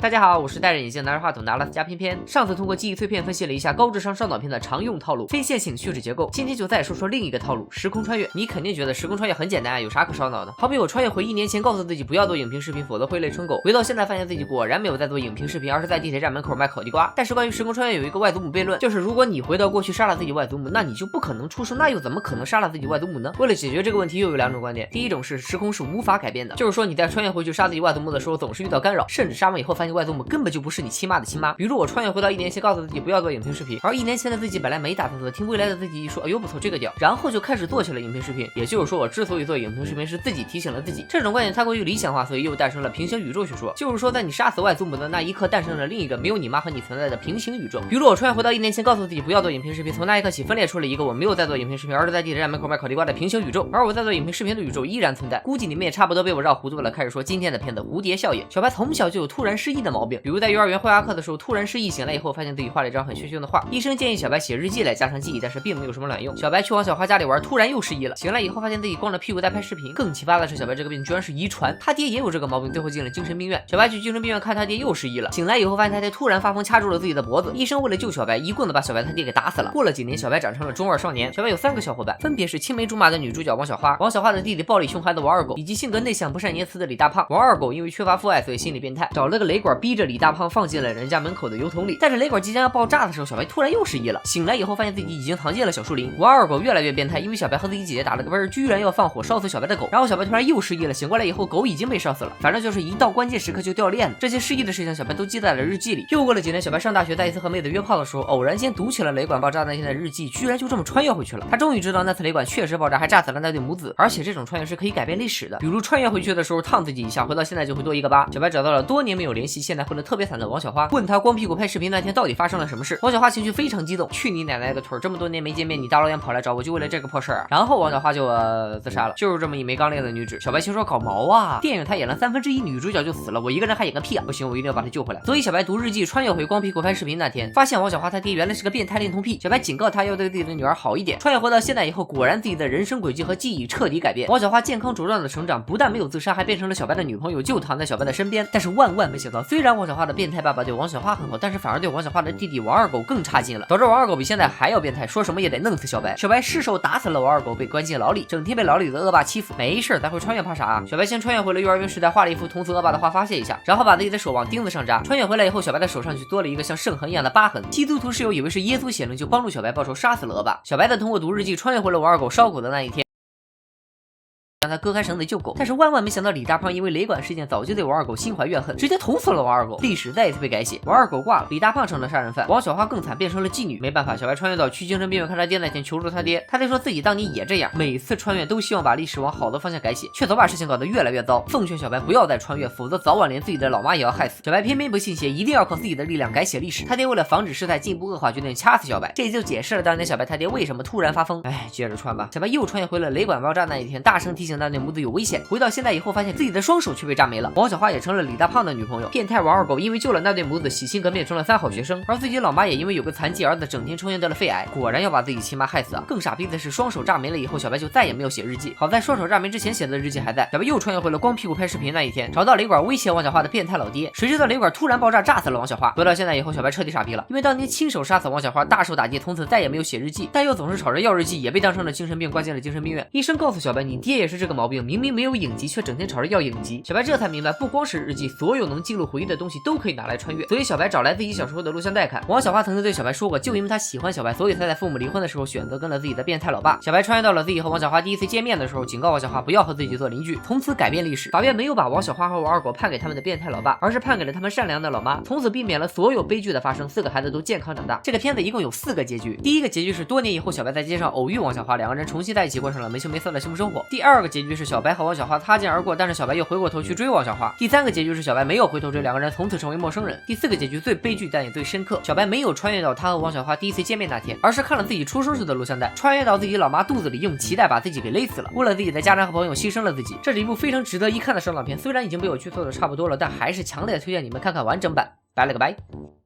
大家好，我是戴着眼镜拿着话筒拿了加偏偏。上次通过记忆碎片分析了一下高智商烧脑片的常用套路，非线性叙事结构。今天就再说说另一个套路——时空穿越。你肯定觉得时空穿越很简单啊，有啥可烧脑的？好比我穿越回1年前，告诉自己不要做影评视频，否则会累成狗。回到现在，发现自己果然没有在做影评视频，而是在地铁站门口卖烤地瓜。但是关于时空穿越有一个外祖母悖论，就是如果你回到过去杀了自己外祖母，那你就不可能出生，那又怎么可能杀了自己外祖母呢？为了解决这个问题，又有两种观点。第一种是时空是无法改变的，就是说你在穿越回去杀自己外祖母的时候，总是遇到干扰，甚至杀完以后发现外祖母根本就不是你亲妈的亲妈。比如我穿越回到1年前，告诉自己不要做影评视频，而1年前的自己本来没打算做，听未来的自己一说，哎呦不错，这个屌，然后就开始做起了影评视频。也就是说，我之所以做影评视频，是自己提醒了自己。这种观点太过于理想化，所以又诞生了平行宇宙学说，就是说在你杀死外祖母的那一刻，诞生了另一个没有你妈和你存在的平行宇宙。比如我穿越回到1年前，告诉自己不要做影评视频，从那一刻起分裂出了一个我没有在做影评视频，而是在地铁站门口卖烤地瓜的平行宇宙，而我在做影评视频的宇宙依然存在。估计你们也差不多被我绕糊涂了，开始说今天的片子蝴蝶效应。小白从小就有突然失忆的毛病，比如在幼儿园绘画课的时候突然失忆，醒来以后发现自己画了一张很凶的画，医生建议小白写日记来加强记忆，但是并没有什么卵用。小白去王小花家里玩，突然又失忆了，醒来以后发现自己光着屁股在拍视频。更奇葩的是，小白这个病居然是遗传，他爹也有这个毛病，最后进了精神病院。小白去精神病院看他爹又失忆了，醒来以后发现他爹突然发疯掐住了自己的脖子，医生为了救小白，一棍子把小白他爹给打死了。过了几年，小白长成了中二少年。小白有3个小伙伴，分别是青梅竹马的女主角王小花，王小花的弟弟暴力凶悍的王二狗，以及性格内向不善言辞的李大胖。王二狗因为缺乏父爱，所以心理变态，找了个雷管逼着李大胖放进了人家门口的油桶里。但是雷管即将要爆炸的时候，小白突然又失忆了，醒来以后发现自己已经藏进了小树林。王二狗越来越变态，因为小白和自己姐姐打了个啵，居然要放火烧死小白的狗。然后小白突然又失忆了，醒过来以后狗已经被烧死了。反正就是一到关键时刻就掉链子。这些失忆的事情小白都记在了日记里。又过了几年，小白上大学，在一次和妹子约炮的时候，偶然间读起了雷管爆炸那天的日记，居然就这么穿越回去了。他终于知道那次雷管确实爆炸，还炸死了那对母子，而且这种穿越是可以改变历史的。比如穿越回去的时候烫自己一下，回到现在就会多一个疤。小白找到了多年没有联系，现在混得特别惨的王小花，问他光屁股拍视频那天到底发生了什么事。王小花情绪非常激动，去你奶奶个腿，这么多年没见面，你大老远跑来找我就为了这个破事儿啊？然后王小花就自杀了。就是这么一枚刚烈的女子。小白心说搞毛啊，电影她演了1/3，女主角就死了，我一个人还演个屁啊！不行，我一定要把她救回来。所以小白读日记穿越回光屁股拍视频那天，发现王小花她爹原来是个变态恋童癖。小白警告他要对自己的女儿好一点。穿越回到现在以后，果然自己的人生轨迹和记忆彻底改变。王小花健康茁壮的成长，不但没有自杀，还变成了小白的女朋友，就躺在小白的身边。但是万万没想到，虽然王小花的变态爸爸对王小花很好，但是反而对王小花的弟弟王二狗更差劲了，导致王二狗比现在还要变态，说什么也得弄死小白。小白失手打死了王二狗，被关进牢里，整天被牢里的恶霸欺负。没事，咱会穿越怕啥啊？小白先穿越回了幼儿园时代，画了一幅捅死恶霸的画发泄一下，然后把自己的手往钉子上扎。穿越回来以后，小白的手上去多了一个像圣痕一样的疤痕。基督徒室友以为是耶稣显灵，就帮助小白报仇，杀死了恶霸。小白在通过读日记穿越回了王二狗烧狗的那一天，让他割开绳子救狗。但是万万没想到，李大胖因为雷管事件早就对王二狗心怀怨恨，直接捅死了王二狗。历史再一次被改写，王二狗挂了，李大胖成了杀人犯，王小花更惨，变成了妓女。没办法，小白穿越到去精神病院看他爹那天，求助他爹。他爹说自己当年也这样，每次穿越都希望把历史往好的方向改写，却总把事情搞得越来越糟。奉劝小白不要再穿越，否则早晚连自己的老妈也要害死。小白偏偏不信邪，一定要靠自己的力量改写历史。他爹为了防止事态进一步恶化，决定掐死小白。这就解释了当年小白他爹为什么突然发疯。哎，接着穿吧。小白又穿越回了雷管爆炸那一天，大声提醒那对母子有危险。回到现在以后，发现自己的双手却被炸没了。王小花也成了李大胖的女朋友。变态王二狗因为救了那对母子，洗心革面成了3好学生。而自己老妈也因为有个残疾儿子，整天抽烟得了肺癌。果然要把自己亲妈害死啊！更傻逼的是，双手炸没了以后，小白就再也没有写日记。好在双手炸没之前写的日记还在。小白又穿越回了光屁股拍视频那一天，找到雷管威胁王小花的变态老爹。谁知道雷管突然爆炸，炸死了王小花。回到现在以后，小白彻底傻逼了，因为当年亲手杀死王小花，大受打击，从此再也没有写日记。但又总是吵着要日记，也被当成了精神病，关进了精神病院。医生告诉小白，你爹也是这个毛病，明明没有影集，却整天吵着要影集。小白这才明白，不光是日记，所有能记录回忆的东西都可以拿来穿越。所以小白找来自己小时候的录像带看。王小花曾经对小白说过，就因为他喜欢小白，所以才在父母离婚的时候选择跟了自己的变态老爸。小白穿越到了自己和王小花第一次见面的时候，警告王小花不要和自己做邻居，从此改变历史。法院没有把王小花和王二狗判给他们的变态老爸，而是判给了他们善良的老妈，从此避免了所有悲剧的发生，4个孩子都健康长大。这个片子一共有4个结局。第一个结局是多年以后，小白在街上偶遇王小花，2个人重新在一起，过上了没羞没臊的幸福生活。第2个结局是小白和王小花擦肩而过，但是小白又回过头去追王小花。第3个结局是小白没有回头追，2个人从此成为陌生人。第4个结局最悲剧但也最深刻，小白没有穿越到他和王小花第一次见面那天，而是看了自己出生时的录像带，穿越到自己老妈肚子里，用脐带把自己给勒死了，为了自己的家人和朋友牺牲了自己。这是一部非常值得一看的烧脑片，虽然已经被我剧透的差不多了，但还是强烈推荐你们看看完整版。拜了个拜。